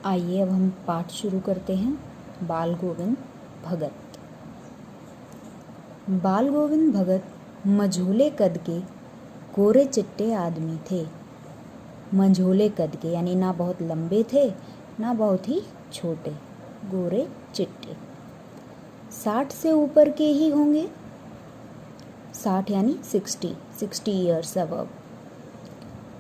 आइए अब हम पाठ शुरू करते हैं। बाल गोविंद भगत। बाल गोविंद भगत मझोले कद के गोरे चिट्टे आदमी थे। मझोले कद के यानी ना बहुत लंबे थे ना बहुत ही छोटे, गोरे चिट्टे। 60 से ऊपर के ही होंगे। 60 यानी 60 ईयर्स अबव।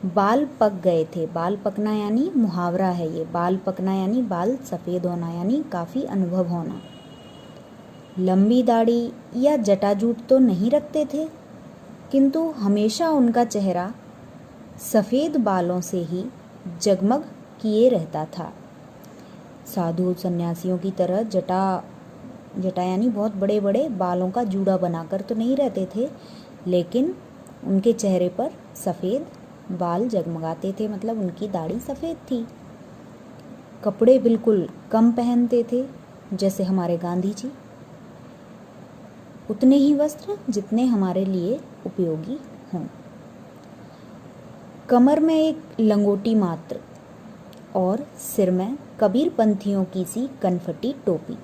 बाल पक गए थे। बाल पकना यानी मुहावरा है ये। बाल पकना यानी बाल सफ़ेद होना यानी काफ़ी अनुभव होना। लंबी दाढ़ी या जटाजूट तो नहीं रखते थे, किंतु हमेशा उनका चेहरा सफ़ेद बालों से ही जगमग किए रहता था। साधु सन्यासियों की तरह जटा यानी बहुत बड़े बड़े बालों का जूड़ा बनाकर तो नहीं रहते थे, लेकिन उनके चेहरे पर सफ़ेद बाल जगमगाते थे, मतलब उनकी दाढ़ी सफ़ेद थी। कपड़े बिल्कुल कम पहनते थे, जैसे हमारे गांधी जी। उतने ही वस्त्र जितने हमारे लिए उपयोगी हों। कमर में एक लंगोटी मात्र और सिर में कबीर पंथियों की सी कनफटी टोपी।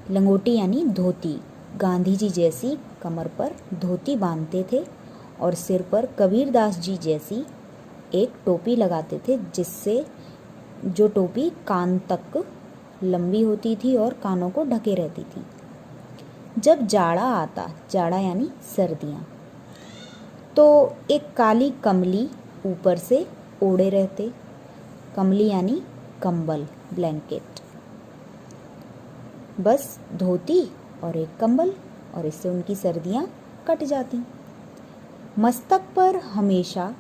लंगोटी यानी धोती। गांधी जी जैसी कमर पर धोती बांधते थे और सिर पर कबीरदास जी जैसी एक टोपी लगाते थे, जिससे जो टोपी कान तक लंबी होती थी और कानों को ढके रहती थी। जब जाड़ा आता, जाड़ा यानी सर्दियाँ, तो एक काली कमली ऊपर से ओढ़े रहते। कमली यानी कंबल, ब्लैंकेट। बस धोती और एक कंबल, और इससे उनकी सर्दियाँ कट जाती। मस्तक पर हमेशा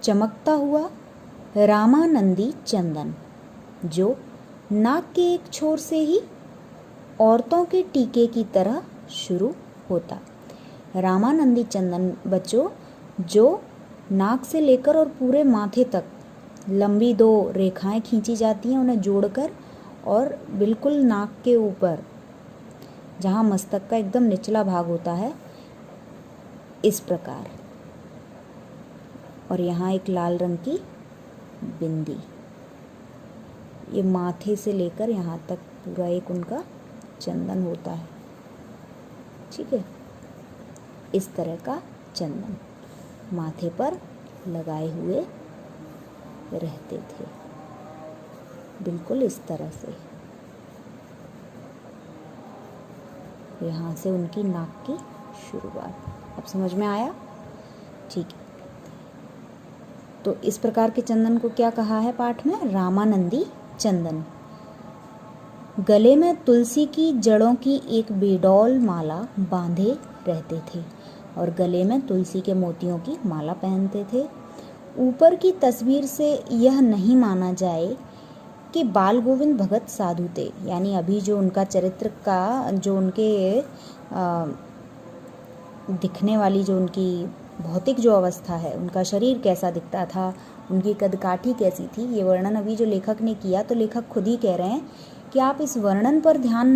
चमकता हुआ रामानंदी चंदन, जो नाक के एक छोर से ही औरतों के टीके की तरह शुरू होता। रामानंदी चंदन बच्चों, जो नाक से लेकर और पूरे माथे तक लंबी 2 रेखाएं खींची जाती हैं, उन्हें जोड़कर, और बिल्कुल नाक के ऊपर जहाँ मस्तक का एकदम निचला भाग होता है, इस प्रकार। और यहाँ एक लाल रंग की बिंदी। ये माथे से लेकर यहाँ तक पूरा एक उनका चंदन होता है। ठीक है, इस तरह का चंदन माथे पर लगाए हुए रहते थे, बिल्कुल इस तरह से। यहाँ से उनकी नाक की शुरुआत। अब समझ में आया? ठीक है। तो इस प्रकार के चंदन को क्या कहा है पाठ में? रामानंदी चंदन। गले में तुलसी की जड़ों की एक बेडौल माला बांधे रहते थे और गले में तुलसी के मोतियों की माला पहनते थे। ऊपर की तस्वीर से यह नहीं माना जाए कि बाल गोविंद भगत साधु थे, यानी अभी जो उनका चरित्र का, जो उनके दिखने वाली, जो उनकी भौतिक जो अवस्था है, उनका शरीर कैसा दिखता था, उनकी कदकाठी कैसी थी, ये वर्णन अभी जो लेखक ने किया, तो लेखक खुद ही कह रहे हैं कि आप इस वर्णन पर ध्यान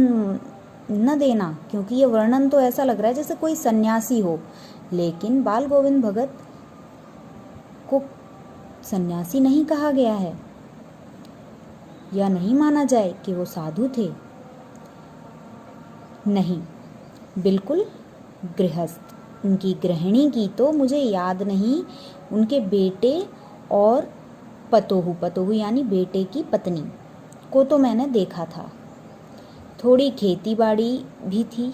न देना, क्योंकि ये वर्णन तो ऐसा लग रहा है जैसे कोई सन्यासी हो, लेकिन बाल गोविंद भगत को सन्यासी नहीं कहा गया है, या नहीं माना जाए कि वो साधु थे। नहीं, बिल्कुल गृहस्थ। उनकी गृहिणी की तो मुझे याद नहीं, उनके बेटे और पतोहू यानी बेटे की पत्नी को तो मैंने देखा था। थोड़ी खेती बाड़ी भी थी,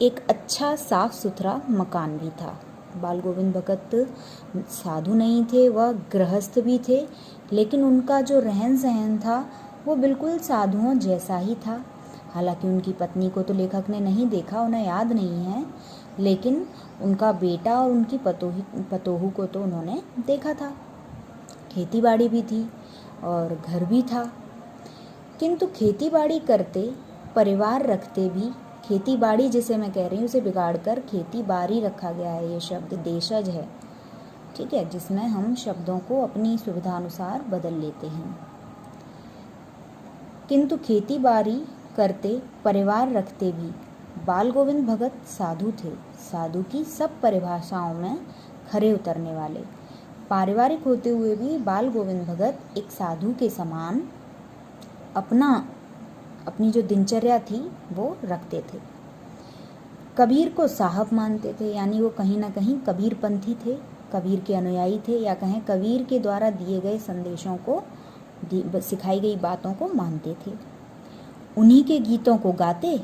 एक अच्छा साफ सुथरा मकान भी था। बाल गोविंद भगत साधु नहीं थे, वह गृहस्थ भी थे, लेकिन उनका जो रहन सहन था वो बिल्कुल साधुओं जैसा ही था। हालांकि उनकी पत्नी को तो लेखक ने नहीं देखा, उन्हें याद नहीं है, लेकिन उनका बेटा और उनकी पतोहू को तो उन्होंने देखा था। खेती बाड़ी भी थी और घर भी था, किंतु खेती बाड़ी करते, परिवार रखते भी, खेती बाड़ी जिसे मैं कह रही हूँ उसे बिगाड़ कर खेती बाड़ी रखा गया है। ये शब्द देशज है, ठीक है, जिसमें हम शब्दों को अपनी सुविधा अनुसार बदल लेते हैं। किंतु खेती बाड़ी करते, परिवार रखते भी बाल गोविंद भगत साधु थे, साधु की सब परिभाषाओं में खरे उतरने वाले। पारिवारिक होते हुए भी बाल गोविंद भगत एक साधु के समान अपनी जो दिनचर्या थी वो रखते थे। कबीर को साहब मानते थे, यानी वो कहीं ना कहीं कबीरपंथी थे, कबीर के अनुयायी थे, या कहें कबीर के द्वारा दिए गए संदेशों को, सिखाई गई बातों को मानते थे। उन्हीं के गीतों को गाते,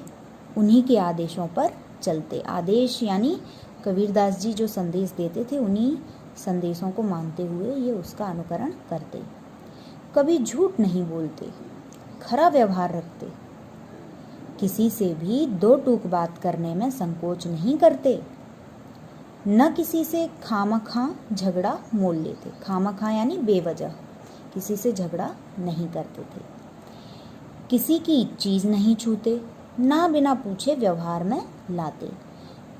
उन्हीं के आदेशों पर चलते। आदेश यानी कबीरदास जी जो संदेश देते थे उन्हीं संदेशों को मानते हुए ये उसका अनुकरण करते। कभी झूठ नहीं बोलते, खरा व्यवहार रखते, किसी से भी दो टूक बात करने में संकोच नहीं करते, न किसी से खामखा झगड़ा मोल लेते। खामखा यानी बेवजह, किसी से झगड़ा नहीं करते थे। किसी की चीज़ नहीं छूते, ना बिना पूछे व्यवहार में लाते।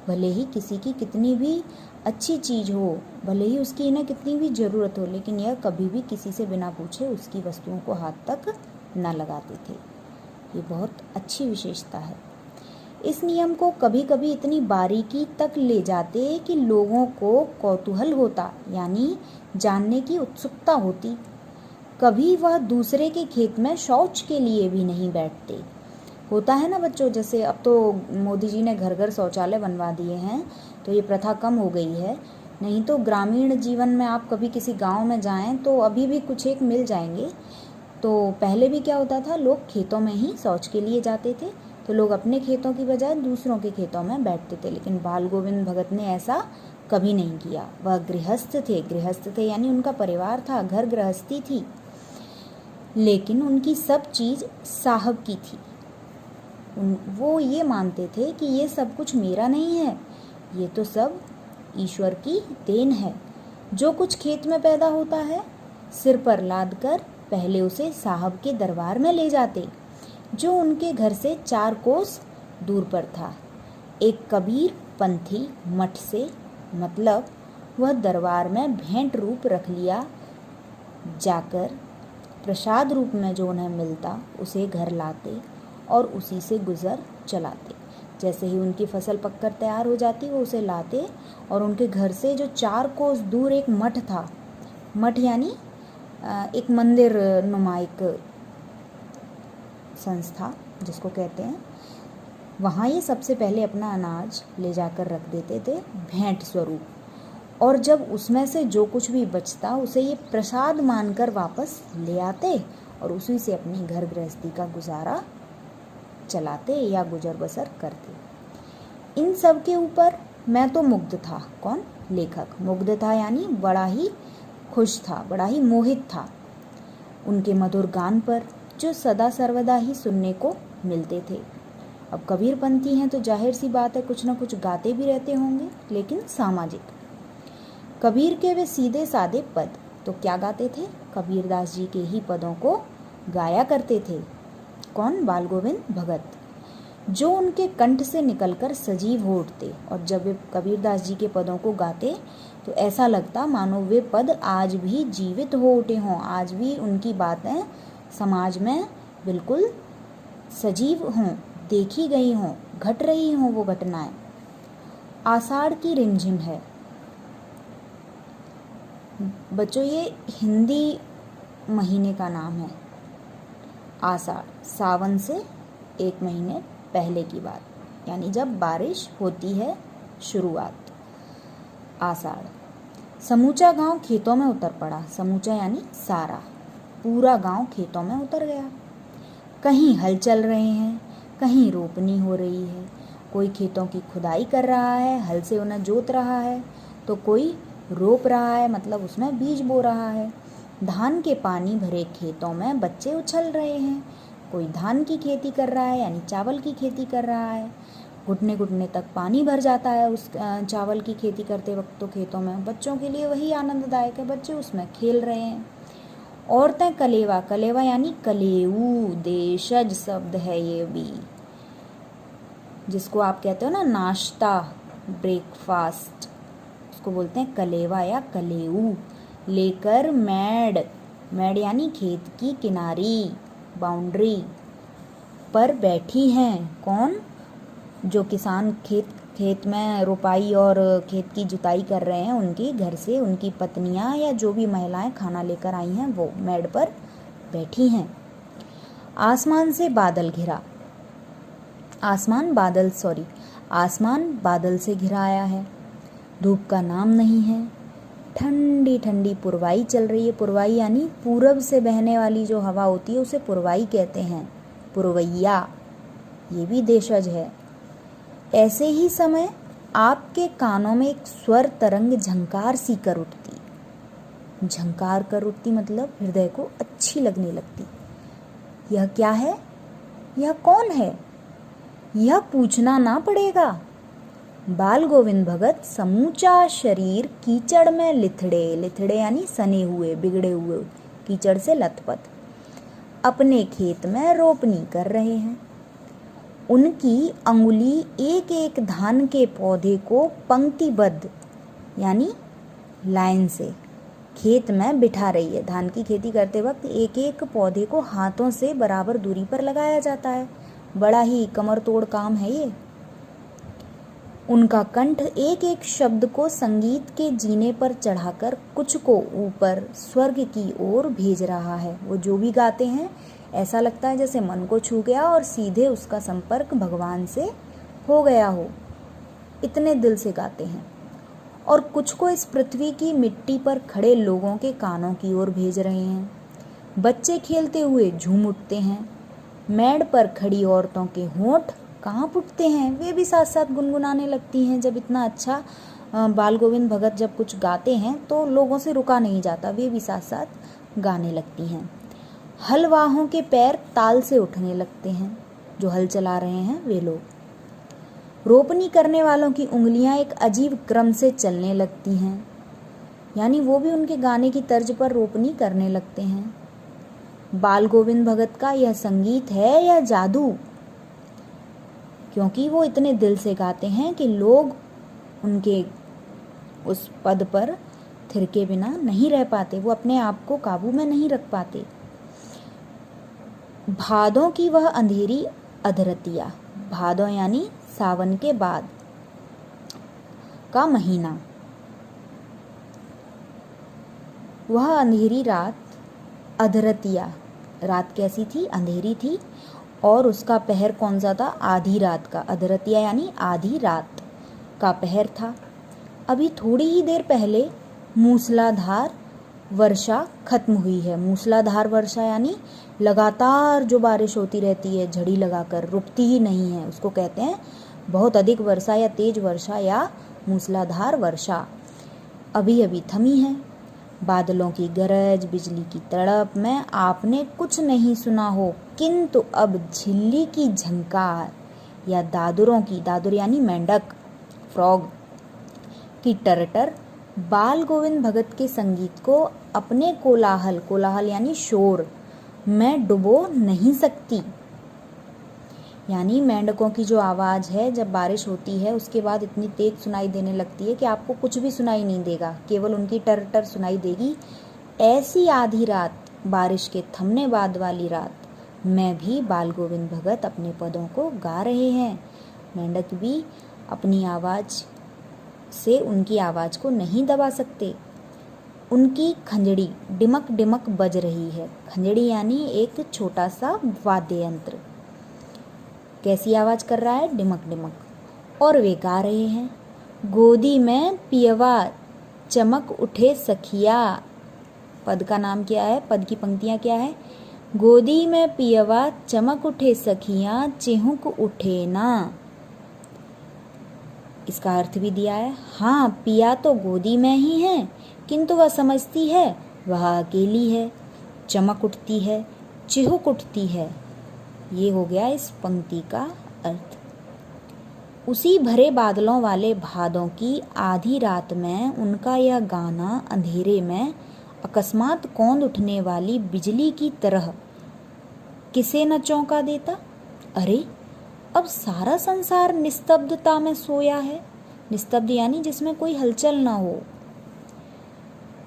भले ही किसी की कितनी भी अच्छी चीज़ हो, भले ही उसकी इन्हें कितनी भी ज़रूरत हो, लेकिन यह कभी भी किसी से बिना पूछे उसकी वस्तुओं को हाथ तक न लगाते थे। ये बहुत अच्छी विशेषता है। इस नियम को कभी कभी इतनी बारीकी तक ले जाते कि लोगों को कौतूहल होता, यानी जानने की उत्सुकता होती। कभी वह दूसरे के खेत में शौच के लिए भी नहीं बैठते। होता है ना बच्चों, जैसे अब तो मोदी जी ने घर घर शौचालय बनवा दिए हैं, तो ये प्रथा कम हो गई है। नहीं तो ग्रामीण जीवन में आप कभी किसी गांव में जाएं तो अभी भी कुछ एक मिल जाएंगे। तो पहले भी क्या होता था, लोग खेतों में ही शौच के लिए जाते थे, तो लोग अपने खेतों की बजाय दूसरों के खेतों में बैठते थे। लेकिन बाल गोविंद भगत ने ऐसा कभी नहीं किया। वह गृहस्थ थे यानी उनका परिवार था, घर गृहस्थी थी, लेकिन उनकी सब चीज़ साहब की थी। वो ये मानते थे कि ये सब कुछ मेरा नहीं है, ये तो सब ईश्वर की देन है। जो कुछ खेत में पैदा होता है, सिर पर लाद कर पहले उसे साहब के दरबार में ले जाते, जो उनके घर से 4 कोस दूर पर था। एक कबीर पंथी मठ से, मतलब वह दरबार में भेंट रूप रख लिया जाकर प्रसाद रूप में जो उन्हें मिलता उसे घर लाते और उसी से गुजर चलाते। जैसे ही उनकी फसल पककर तैयार हो जाती वो उसे लाते, और उनके घर से जो 4 कोस दूर एक मठ था, मठ यानी एक मंदिर नुमा एक संस्था जिसको कहते हैं, वहाँ ये सबसे पहले अपना अनाज ले जाकर रख देते थे भेंट स्वरूप, और जब उसमें से जो कुछ भी बचता उसे ये प्रसाद मानकर वापस ले आते और उसी से अपनी घर गृहस्थी का गुजारा चलाते या गुजर बसर करते। इन सब के ऊपर मैं तो मुग्ध था। कौन? लेखक मुग्ध था, यानी बड़ा ही खुश था, बड़ा ही मोहित था उनके मधुर गान पर, जो सदा सर्वदा ही सुनने को मिलते थे। अब कबीरपंथी हैं तो जाहिर सी बात है कुछ न कुछ गाते भी रहते होंगे, लेकिन सामाजिक। कबीर के वे सीधे सादे पद तो क्या गाते थे? कबीरदास जी के ही पदों को गाया करते थे। कौन? बाल गोविंद भगत, जो उनके कंठ से निकलकर सजीव हो उठते, और जब वे कबीरदास जी के पदों को गाते तो ऐसा लगता मानो वे पद आज भी जीवित हो उठे हों, आज भी उनकी बातें समाज में बिल्कुल सजीव हों, देखी गई हों, घट रही हों वो घटनाएं। आषाढ़ की रिमझिम है। बच्चों ये हिंदी महीने का नाम है आषाढ़, सावन से 1 महीने पहले की बात, यानी जब बारिश होती है शुरुआत, आषाढ़। समूचा गांव खेतों में उतर पड़ा। समूचा यानी सारा, पूरा गांव खेतों में उतर गया। कहीं हल चल रहे हैं, कहीं रोपनी हो रही है, कोई खेतों की खुदाई कर रहा है, हल से उन्हें जोत रहा है, तो कोई रोप रहा है, मतलब उसमें बीज बो रहा है। धान के पानी भरे खेतों में बच्चे उछल रहे हैं, कोई धान की खेती कर रहा है यानी चावल की खेती कर रहा है। घुटने घुटने तक पानी भर जाता है उस चावल की खेती करते वक्त तो खेतों में। बच्चों के लिए वही आनंददायक है, बच्चे उसमें खेल रहे हैं। औरतें कलेवा, कलेवा यानी कलेऊ, देशज शब्द है ये भी, जिसको आप कहते हो ना नाश्ता, ब्रेकफास्ट, उसको बोलते हैं कलेवा या कलेऊ। लेकर मेड़, मेड़ यानी खेत की किनारी, बाउंड्री, पर बैठी हैं। कौन? जो किसान खेत में रोपाई और खेत की जुताई कर रहे हैं, उनके घर से उनकी पत्नियां या जो भी महिलाएं खाना लेकर आई हैं वो मेड़ पर बैठी हैं। आसमान से बादल घिरा। आसमान बादल से घिरा आया है। धूप का नाम नहीं है। ठंडी ठंडी पुरवाई चल रही है। पुरवाई यानी पूरब से बहने वाली जो हवा होती है उसे पुरवाई कहते हैं। पुरवैया, ये भी देशज है। ऐसे ही समय आपके कानों में एक स्वर तरंग झंकार सी कर उठती। झंकार कर उठती मतलब हृदय को अच्छी लगने लगती। यह क्या है? यह कौन है? यह पूछना ना पड़ेगा। बाल गोविंद भगत समूचा शरीर कीचड़ में लिथड़े यानी सने हुए, बिगड़े हुए, कीचड़ से लथपथ अपने खेत में रोपनी कर रहे हैं। उनकी अंगुली एक एक धान के पौधे को पंक्तिबद्ध यानी लाइन से खेत में बिठा रही है। धान की खेती करते वक्त एक एक पौधे को हाथों से बराबर दूरी पर लगाया जाता है। बड़ा ही कमर तोड़ काम है ये। उनका कंठ एक एक शब्द को संगीत के जीने पर चढ़ाकर कुछ को ऊपर स्वर्ग की ओर भेज रहा है। वो जो भी गाते हैं ऐसा लगता है जैसे मन को छू गया और सीधे उसका संपर्क भगवान से हो गया हो। इतने दिल से गाते हैं। और कुछ को इस पृथ्वी की मिट्टी पर खड़े लोगों के कानों की ओर भेज रहे हैं। बच्चे खेलते हुए झूम उठते हैं। मेड़ पर खड़ी औरतों के होंठ कांप उठते हैं। वे भी साथ साथ गुनगुनाने लगती हैं। जब इतना अच्छा बाल गोविंद भगत जब कुछ गाते हैं तो लोगों से रुका नहीं जाता, वे भी साथ साथ गाने लगती हैं। हलवाहों के पैर ताल से उठने लगते हैं। जो हल चला रहे हैं वे लोग। रोपनी करने वालों की उंगलियां एक अजीब क्रम से चलने लगती हैं, यानी वो भी उनके गाने की तर्ज पर रोपनी करने लगते हैं। बाल गोविंद भगत का यह संगीत है या जादू? क्योंकि वो इतने दिल से गाते हैं कि लोग उनके उस पद पर थिरके बिना नहीं रह पाते। वो अपने आप को काबू में नहीं रख पाते। भादों की वह अंधेरी अधरतिया, भादों यानी सावन के बाद का महीना, वह अंधेरी रात, अधरतिया रात कैसी थी? अंधेरी थी। और उसका पहर कौन सा था? आधी रात का। अधरतिया यानी आधी रात का पहर था। अभी थोड़ी ही देर पहले मूसलाधार वर्षा खत्म हुई है। मूसलाधार वर्षा यानी लगातार जो बारिश होती रहती है, झड़ी लगाकर, रुकती ही नहीं है, उसको कहते हैं बहुत अधिक वर्षा या तेज वर्षा या मूसलाधार वर्षा। अभी अभी थमी है। बादलों की गरज, बिजली की तड़प में आपने कुछ नहीं सुना हो, किंतु अब झिल्ली की झंकार या दादुरों की, दादुर यानी मेंढक, फ्रॉग की टरटर बाल गोविंद भगत के संगीत को अपने कोलाहल, कोलाहल यानी शोर में डुबो नहीं सकती। यानी मेंढकों की जो आवाज़ है जब बारिश होती है उसके बाद इतनी तेज सुनाई देने लगती है कि आपको कुछ भी सुनाई नहीं देगा, केवल उनकी टरटर सुनाई देगी। ऐसी आधी रात, बारिश के थमने बाद वाली रात में भी बाल गोविंद भगत अपने पदों को गा रहे हैं। मेंढक भी अपनी आवाज़ से उनकी आवाज़ को नहीं दबा सकते। उनकी खंजड़ी डिमक डिमक बज रही है। खंजड़ी यानी एक छोटा सा वाद्य यंत्र। कैसी आवाज़ कर रहा है? डिमक डिमक। और वे गा रहे हैं, गोदी में पियवा चमक उठे सखिया। पद का नाम क्या है? पद की पंक्तियाँ क्या है? गोदी में पियवा चमक उठे सखिया, चेहुक उठे ना। इसका अर्थ भी दिया है। हाँ, पिया तो गोदी में ही है, किंतु वह समझती है वह अकेली है। चमक उठती है, चिहुक उठती है। ये हो गया इस पंक्ति का अर्थ। उसी भरे बादलों वाले भादों की आधी रात में उनका यह गाना अंधेरे में अकस्मात कौंध उठने वाली बिजली की तरह किसे न चौंका देता। अरे, अब सारा संसार निस्तब्धता में सोया है। निस्तब्ध यानी जिसमें कोई हलचल ना हो।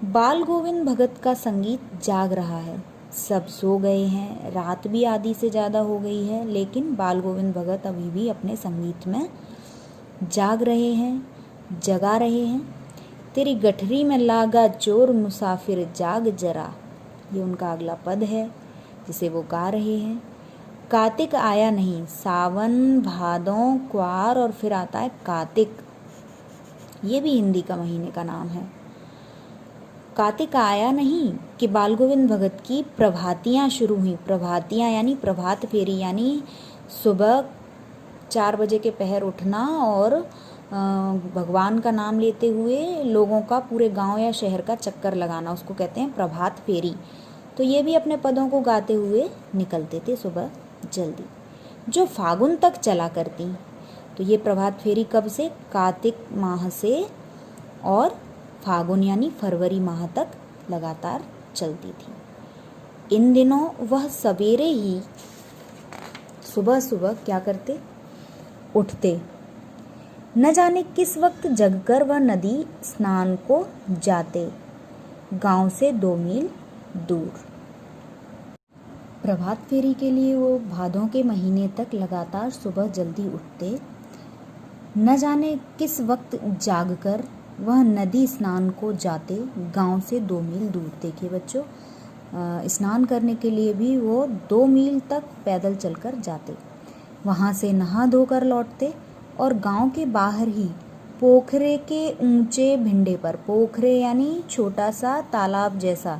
बाल गोविंद भगत का संगीत जाग रहा है। सब सो गए हैं, रात भी आधी से ज़्यादा हो गई है, लेकिन बाल गोविंद भगत अभी भी अपने संगीत में जाग रहे हैं, जगा रहे हैं। तेरी गठरी में लागा चोर मुसाफिर जाग जरा, ये उनका अगला पद है जिसे वो गा रहे हैं। कार्तिक आया नहीं, सावन, भादों, क्वार और फिर आता है कार्तिक, ये भी हिंदी का महीने का नाम है। कार्तिक आया नहीं कि बाल गोविंद भगत की प्रभातियाँ शुरू हुई। प्रभातियाँ यानी प्रभात फेरी, यानी सुबह 4 बजे के पहर उठना और भगवान का नाम लेते हुए लोगों का पूरे गांव या शहर का चक्कर लगाना, उसको कहते हैं प्रभात फेरी। तो ये भी अपने पदों को गाते हुए निकलते थे सुबह जल्दी, जो फागुन तक चला करती। तो ये प्रभात फेरी कब से? कार्तिक माह से और फागुन यानी फरवरी माह तक लगातार चलती थी। इन दिनों वह सवेरे ही सुबह सुबह क्या करते? उठते। न जाने किस वक्त जगकर वह नदी स्नान को जाते, गांव से 2 मील दूर। प्रभात फेरी के लिए वो भादों के महीने तक लगातार सुबह जल्दी उठते। न जाने किस वक्त जागकर वह नदी स्नान को जाते, गांव से 2 मील दूर। देखिए बच्चों, स्नान करने के लिए भी वो 2 मील तक पैदल चलकर जाते। वहाँ से नहा धोकर लौटते और गांव के बाहर ही पोखरे के ऊंचे भिंडे पर, पोखरे यानी छोटा सा तालाब जैसा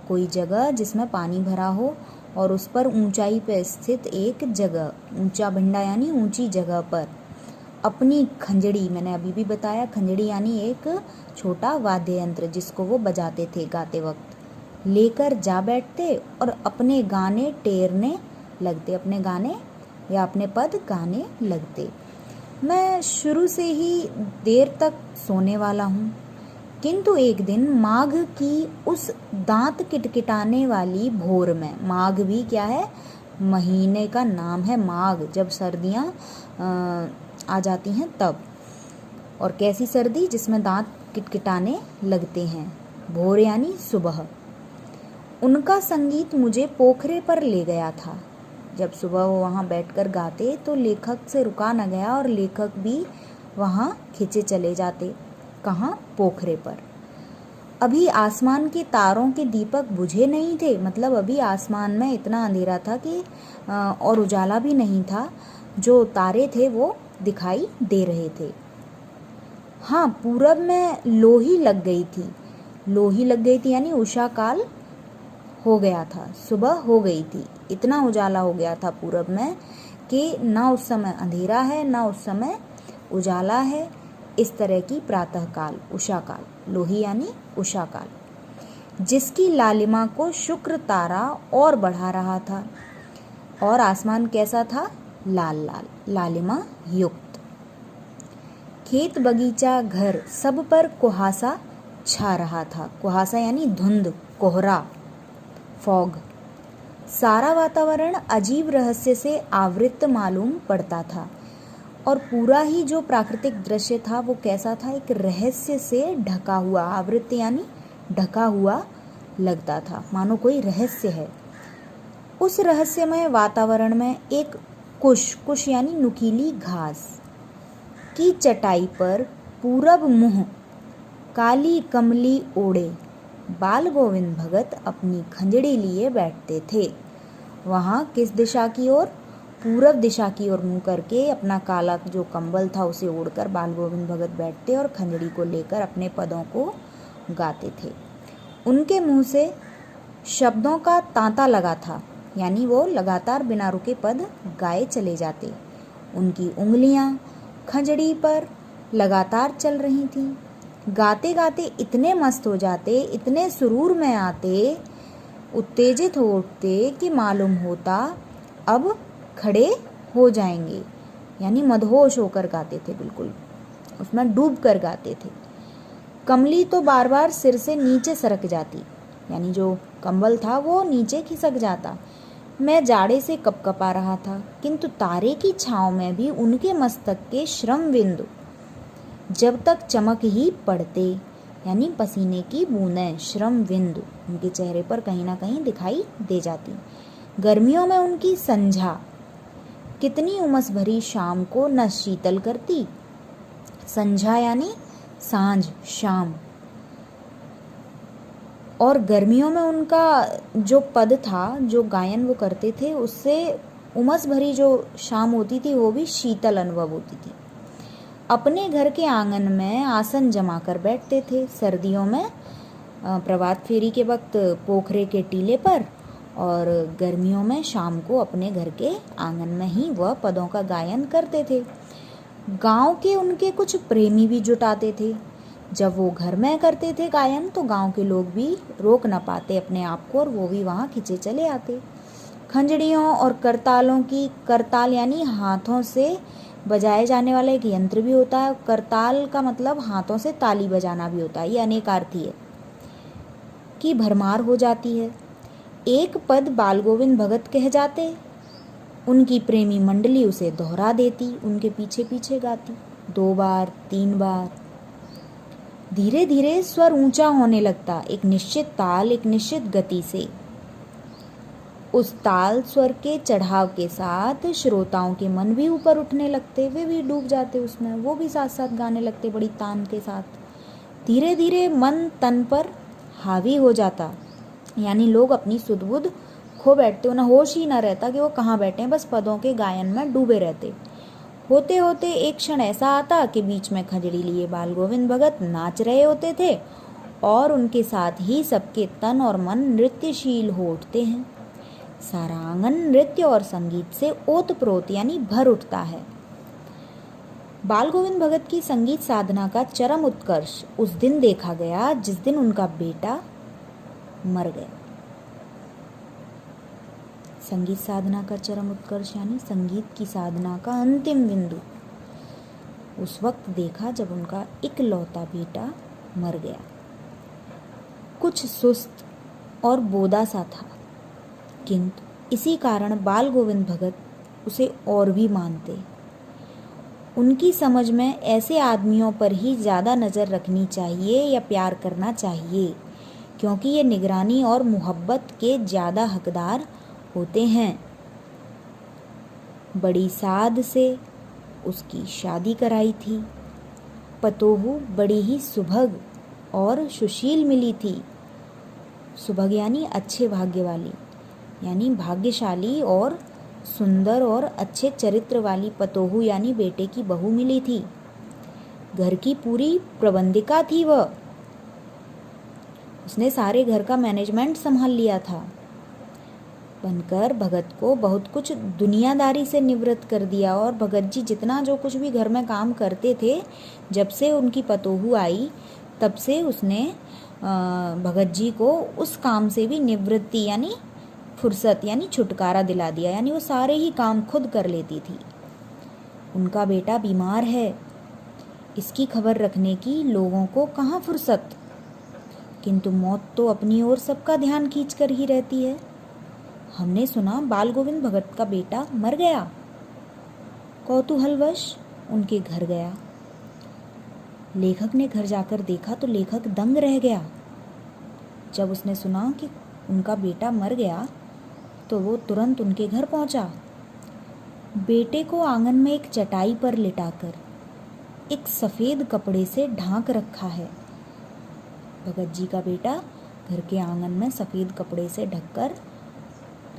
कोई जगह जिसमें पानी भरा हो और उस पर ऊंचाई पर स्थित एक जगह, ऊंचा भिंडा यानी ऊंची जगह पर अपनी खंजड़ी, मैंने अभी भी बताया खंजड़ी यानी एक छोटा वाद्य यंत्र जिसको वो बजाते थे गाते वक्त, लेकर जा बैठते और अपने गाने टेरने लगते, अपने गाने या अपने पद गाने लगते। मैं शुरू से ही देर तक सोने वाला हूँ, किंतु एक दिन माघ की उस दांत किटकिटाने वाली भोर में, माघ भी क्या है? महीने का नाम है माघ, जब सर्दियाँ आ जाती हैं तब। और कैसी सर्दी? जिसमें दांत किटकिटाने लगते हैं। भोर यानी सुबह। उनका संगीत मुझे पोखरे पर ले गया था। जब सुबह वो वहाँ बैठकर गाते तो लेखक से रुका न गया और लेखक भी वहाँ खिंचे चले जाते। कहाँ? पोखरे पर। अभी आसमान के तारों के दीपक बुझे नहीं थे, मतलब अभी आसमान में इतना अंधेरा था कि और उजाला भी नहीं था, जो तारे थे वो दिखाई दे रहे थे। हाँ, पूरब में लोही लग गई थी। लोही लग गई थी यानी उषा काल हो गया था, सुबह हो गई थी। इतना उजाला हो गया था पूरब में कि ना उस समय अंधेरा है ना उस समय उजाला है। इस तरह की प्रातः काल, उषा काल, लोही यानी उषा काल, जिसकी लालिमा को शुक्र तारा और बढ़ा रहा था। और आसमान कैसा था? लाल लाल, लालिमा युक्त। खेत बगीचा घर सब पर कुहासा छा रहा था। कुहासा यानी धुंध, कोहरा, फॉग। सारा वातावरण अजीब रहस्य से आवृत मालूम पड़ता था और पूरा ही जो प्राकृतिक दृश्य था वो कैसा था? एक रहस्य से ढका हुआ, आवृत यानी ढका हुआ लगता था, मानो कोई रहस्य है। उस रहस्यमय वातावरण में एक कुश यानी नुकीली घास की चटाई पर पूरब मुँह काली कमली ओढ़े बाल गोविंद भगत अपनी खंजड़ी लिए बैठते थे। वहाँ किस दिशा की ओर? पूरब दिशा की ओर मुँह करके अपना काला जो कंबल था उसे ओढ़कर बाल गोविंद भगत बैठते और खंजड़ी को लेकर अपने पदों को गाते थे। उनके मुँह से शब्दों का तांता लगा था, यानी वो लगातार बिना रुके पद गाए चले जाते। उनकी उंगलियां खंजड़ी पर लगातार चल रही थीं। गाते गाते इतने मस्त हो जाते, इतने सुरूर में आते, उत्तेजित हो उठते कि मालूम होता अब खड़े हो जाएंगे, यानी मदहोश होकर गाते थे, बिल्कुल उसमें डूब कर गाते थे। कमली तो बार बार सिर से नीचे सरक जाती, यानी जो कंबल था वो नीचे खिसक जाता। मैं जाड़े से कपकपा रहा था, किंतु तारे की छाँव में भी उनके मस्तक के श्रम बिंदु जब तक चमक ही पड़ते, यानी पसीने की बूंदें, श्रम बिंदु उनके चेहरे पर कहीं ना कहीं दिखाई दे जाती। गर्मियों में उनकी संझा, कितनी उमस भरी शाम को न शीतल करती। संझा यानी सांझ, शाम। और गर्मियों में उनका जो पद था, जो गायन वो करते थे, उससे उमस भरी जो शाम होती थी वो भी शीतल अनुभव होती थी। अपने घर के आंगन में आसन जमा कर बैठते थे। सर्दियों में प्रभात फेरी के वक्त पोखरे के टीले पर, और गर्मियों में शाम को अपने घर के आंगन में ही वह पदों का गायन करते थे। गांव के उनके कुछ प्रेमी भी जुटाते थे। जब वो घर में करते थे गायन तो गांव के लोग भी रोक न पाते अपने आप को, और वो भी वहाँ खिंचे चले आते। खंजड़ियों और करतालों की, करताल यानी हाथों से बजाए जाने वाला एक यंत्र भी होता है। करताल का मतलब हाथों से ताली बजाना भी होता है, ये अनेकार्थी है, की भरमार हो जाती है। एक पद बाल गोविंद भगत कह जाते, उनकी प्रेमी मंडली उसे दोहरा देती, उनके पीछे पीछे गाती 2 बार 3 बार। धीरे धीरे स्वर ऊंचा होने लगता, एक निश्चित ताल, एक निश्चित गति से। उस ताल स्वर के चढ़ाव के साथ श्रोताओं के मन भी ऊपर उठने लगते, वे भी डूब जाते उसमें, वो भी साथ साथ गाने लगते बड़ी तान के साथ। धीरे धीरे मन तन पर हावी हो जाता, यानी लोग अपनी सुध बुध खो बैठते, उन्हें होश ही न रहता कि वो कहाँ बैठे हैं, बस पदों के गायन में डूबे रहते। होते होते एक क्षण ऐसा आता कि बीच में खंजड़ी लिए बाल गोविंद भगत नाच रहे होते थे, और उनके साथ ही सबके तन और मन नृत्यशील हो उठते हैं। सारा आंगन नृत्य और संगीत से ओतप्रोत यानी भर उठता है। बाल गोविंद भगत की संगीत साधना का चरम उत्कर्ष उस दिन देखा गया जिस दिन उनका बेटा मर गया। संगीत साधना का चरम उत्कर्ष यानी संगीत की साधना का अंतिम बिंदु उस वक्त देखा जब उनका इकलौता बेटा मर गया। कुछ सुस्त और बोदा सा था, किंतु इसी कारण बाल गोविंद भगत उसे और भी मानते। उनकी समझ में ऐसे आदमियों पर ही ज़्यादा नज़र रखनी चाहिए या प्यार करना चाहिए, क्योंकि ये निगरानी और मोहब्बत के ज़्यादा हकदार होते हैं। बड़ी साध से उसकी शादी कराई थी। पतोहू बड़ी ही सुभग और सुशील मिली थी। सुभग यानी अच्छे भाग्य वाली, यानी भाग्यशाली और सुंदर और अच्छे चरित्र वाली पतोहू यानी बेटे की बहू मिली थी। घर की पूरी प्रबंधिका थी वह। उसने सारे घर का मैनेजमेंट संभाल लिया था। बनकर भगत को बहुत कुछ दुनियादारी से निवृत्त कर दिया, और भगत जी जितना जो कुछ भी घर में काम करते थे, जब से उनकी पतोहू आई तब से उसने भगत जी को उस काम से भी निवृत्ति यानी फुर्सत यानी छुटकारा दिला दिया, यानी वो सारे ही काम खुद कर लेती थी। उनका बेटा बीमार है, इसकी खबर रखने की लोगों को कहाँ फुर्सत, किंतु मौत तो अपनी ओर सबका ध्यान खींच कर ही रहती है। हमने सुना बाल गोविंद भगत का बेटा मर गया। कौतूहलवश उनके घर गया। लेखक ने घर जाकर देखा तो लेखक दंग रह गया। जब उसने सुना कि उनका बेटा मर गया तो वो तुरंत उनके घर पहुंचा। बेटे को आंगन में एक चटाई पर लिटाकर एक सफ़ेद कपड़े से ढांक रखा है। भगत जी का बेटा घर के आंगन में सफ़ेद कपड़े से ढककर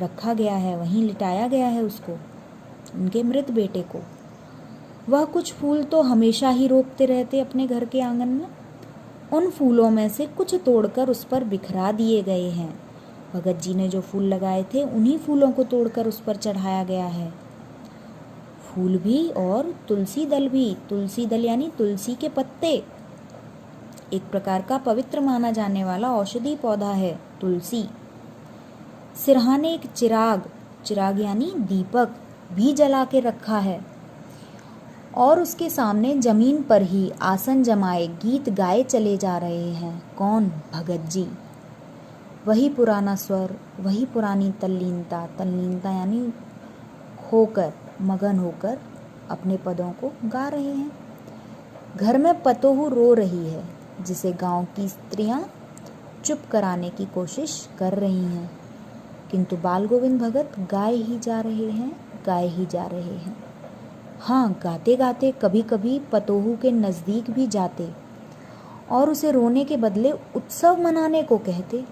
रखा गया है, वहीं लिटाया गया है उसको, उनके मृत बेटे को। वह कुछ फूल तो हमेशा ही रोपते रहते अपने घर के आंगन में। उन फूलों में से कुछ तोड़कर उस पर बिखरा दिए गए हैं। भगत जी ने जो फूल लगाए थे उन्हीं फूलों को तोड़कर उस पर चढ़ाया गया है। फूल भी और तुलसी दल भी। तुलसी दल यानी तुलसी के पत्ते, एक प्रकार का पवित्र माना जाने वाला औषधि पौधा है तुलसी। सिरहाने एक चिराग, चिराग यानी दीपक भी जला के रखा है, और उसके सामने जमीन पर ही आसन जमाए गीत गाए चले जा रहे हैं। कौन? भगत जी। वही पुराना स्वर, वही पुरानी तल्लीनता, तल्लीनता यानी खोकर, मगन होकर अपने पदों को गा रहे हैं। घर में पतोहू रो रही है। जिसे गांव की स्त्रियां चुप कराने की कोशिश कर रही हैं, किंतु बाल गोविंद भगत गाए ही जा रहे हैं, गाए ही जा रहे हैं। हाँ, गाते गाते कभी कभी पतोहू के नज़दीक भी जाते और उसे रोने के बदले उत्सव मनाने को कहते।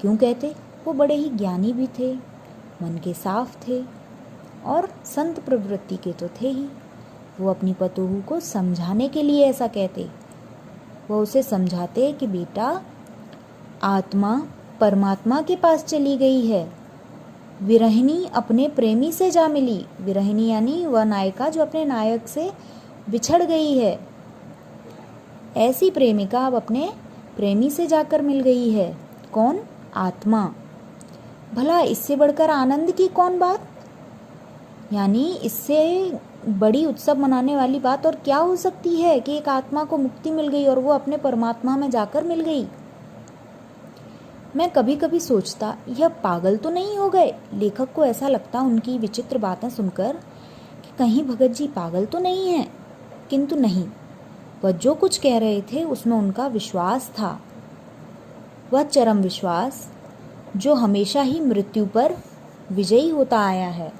क्यों कहते? वो बड़े ही ज्ञानी भी थे, मन के साफ थे और संत प्रवृत्ति के तो थे ही। वो अपनी पतोहू को समझाने के लिए ऐसा कहते। वो उसे समझाते कि बेटा, आत्मा परमात्मा के पास चली गई है। विरहिणी अपने प्रेमी से जा मिली। विरहिणी यानी वह नायिका जो अपने नायक से बिछड़ गई है। ऐसी प्रेमिका अब अपने प्रेमी से जाकर मिल गई है। कौन? आत्मा। भला इससे बढ़कर आनंद की कौन बात? यानी इससे बड़ी उत्सव मनाने वाली बात और क्या हो सकती है कि एक आत्मा को मुक्ति मिल गई और वो अपने परमात्मा में जाकर मिल गई। मैं कभी कभी सोचता, यह पागल तो नहीं हो गए? लेखक को ऐसा लगता उनकी विचित्र बातें सुनकर कि कहीं भगत जी पागल तो नहीं हैं। किंतु नहीं, वह जो कुछ कह रहे थे उसमें उनका विश्वास था। वह चरम विश्वास जो हमेशा ही मृत्यु पर विजयी होता आया है।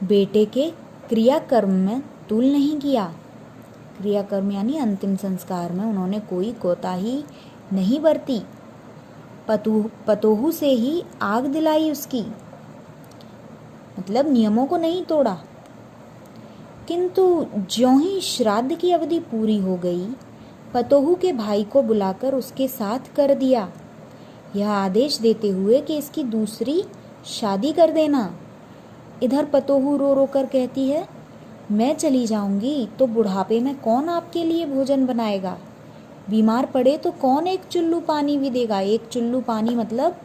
बेटे के क्रियाकर्म में तूल नहीं किया। क्रियाकर्म यानी अंतिम संस्कार में उन्होंने कोई कोताही नहीं बरती। पतोहू से ही आग दिलाई उसकी, मतलब नियमों को नहीं तोड़ा। किंतु ज्यों ही श्राद्ध की अवधि पूरी हो गई, पतोहू के भाई को बुलाकर उसके साथ कर दिया, यह आदेश देते हुए कि इसकी दूसरी शादी कर देना। इधर पतोहू रो रो कर कहती है, मैं चली जाऊंगी तो बुढ़ापे में कौन आपके लिए भोजन बनाएगा? बीमार पड़े तो कौन एक चुल्लू पानी भी देगा? एक चुल्लू पानी मतलब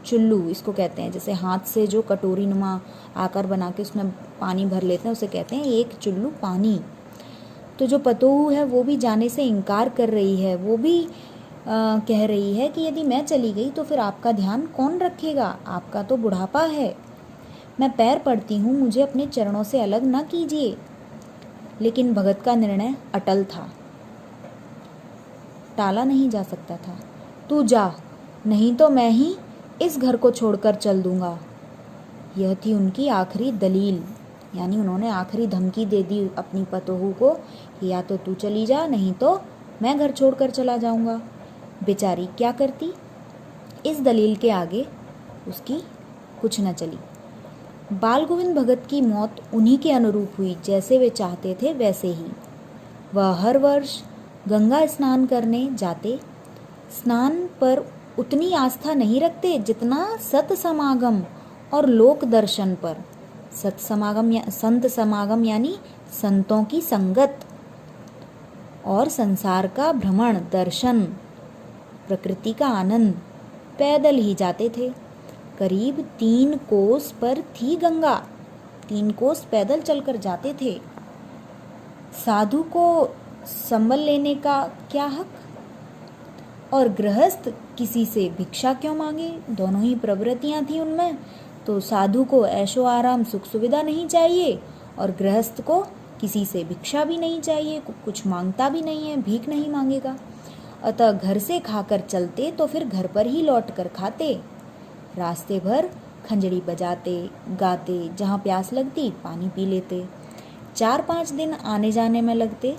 चुल्लू इसको कहते हैं, जैसे हाथ से जो कटोरी नुमा आकार बना के उसमें पानी भर लेते हैं उसे कहते हैं एक चुल्लू पानी। तो जो पतोहू है वो भी जाने से इनकार कर रही है। वो भी कह रही है कि यदि मैं चली गई तो फिर आपका ध्यान कौन रखेगा? आपका तो बुढ़ापा है। मैं पैर पड़ती हूँ, मुझे अपने चरणों से अलग न कीजिए। लेकिन भगत का निर्णय अटल था, टाला नहीं जा सकता था। तू जा, नहीं तो मैं ही इस घर को छोड़कर चल दूंगा। यह थी उनकी आखिरी दलील, यानी उन्होंने आखिरी धमकी दे दी अपनी पतोहू को कि या तो तू चली जा, नहीं तो मैं घर छोड़कर चला जाऊंगा। बेचारी क्या करती? इस दलील के आगे उसकी कुछ न चली। बाल गोविंद भगत की मौत उन्हीं के अनुरूप हुई, जैसे वे चाहते थे वैसे ही। वह हर वर्ष गंगा स्नान करने जाते। स्नान पर उतनी आस्था नहीं रखते जितना सत समागम और लोक दर्शन पर। सत समागम या संत समागम यानी संतों की संगत और संसार का भ्रमण, दर्शन, प्रकृति का आनंद। पैदल ही जाते थे। करीब 3 कोस पर थी गंगा। 3 कोस पैदल चलकर जाते थे। साधु को संबल लेने का क्या हक? और गृहस्थ किसी से भिक्षा क्यों मांगे? दोनों ही प्रवृत्तियां थी उनमें। तो साधु को ऐशो आराम सुख सुविधा नहीं चाहिए और गृहस्थ को किसी से भिक्षा भी नहीं चाहिए, कुछ मांगता भी नहीं है, भीख नहीं मांगेगा। अतः घर से खाकर चलते तो फिर घर पर ही लौट कर खाते। रास्ते भर खंजड़ी बजाते, गाते, जहाँ प्यास लगती पानी पी लेते। 4-5 दिन आने जाने में लगते।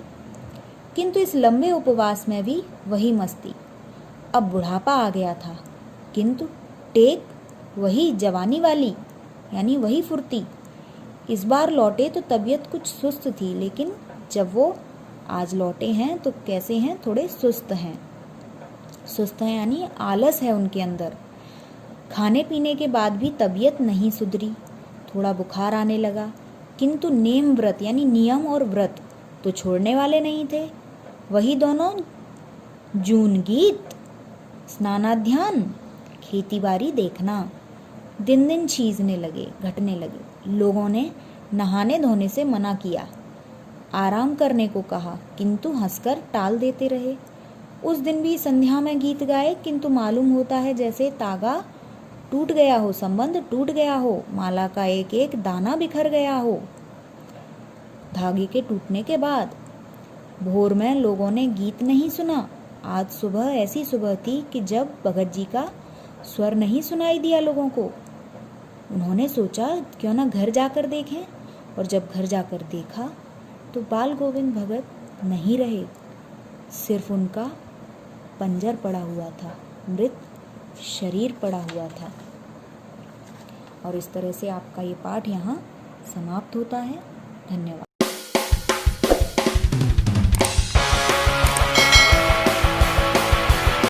किंतु इस लंबे उपवास में भी वही मस्ती। अब बुढ़ापा आ गया था, किंतु टेक वही जवानी वाली, यानी वही फुर्ती। इस बार लौटे तो तबीयत कुछ सुस्त थी, लेकिन जब वो आज लौटे हैं तो कैसे हैं? थोड़े सुस्त हैं। सुस्त हैं यानी आलस है उनके अंदर। खाने पीने के बाद भी तबीयत नहीं सुधरी, थोड़ा बुखार आने लगा। किंतु नेम व्रत यानी नियम और व्रत तो छोड़ने वाले नहीं थे। वही दोनों जून गीत, स्नानाध्यान, खेतीबाड़ी देखना दिन दिन छीजने लगे, घटने लगे। लोगों ने नहाने धोने से मना किया, आराम करने को कहा, किंतु हंसकर टाल देते रहे। उस दिन भी संध्या में गीत गाए, किंतु मालूम होता है जैसे तागा टूट गया हो, संबंध टूट गया हो, माला का एक एक दाना बिखर गया हो। धागे के टूटने के बाद भोर में लोगों ने गीत नहीं सुना। आज सुबह ऐसी सुबह थी कि जब भगत जी का स्वर नहीं सुनाई दिया लोगों को। उन्होंने सोचा क्यों ना घर जाकर देखें, और जब घर जाकर देखा तो बाल गोविंद भगत नहीं रहे, सिर्फ उनका पंजर पड़ा हुआ था, मृत शरीर पड़ा हुआ था। और इस तरह से आपका ये पाठ यहाँ समाप्त होता है। धन्यवाद।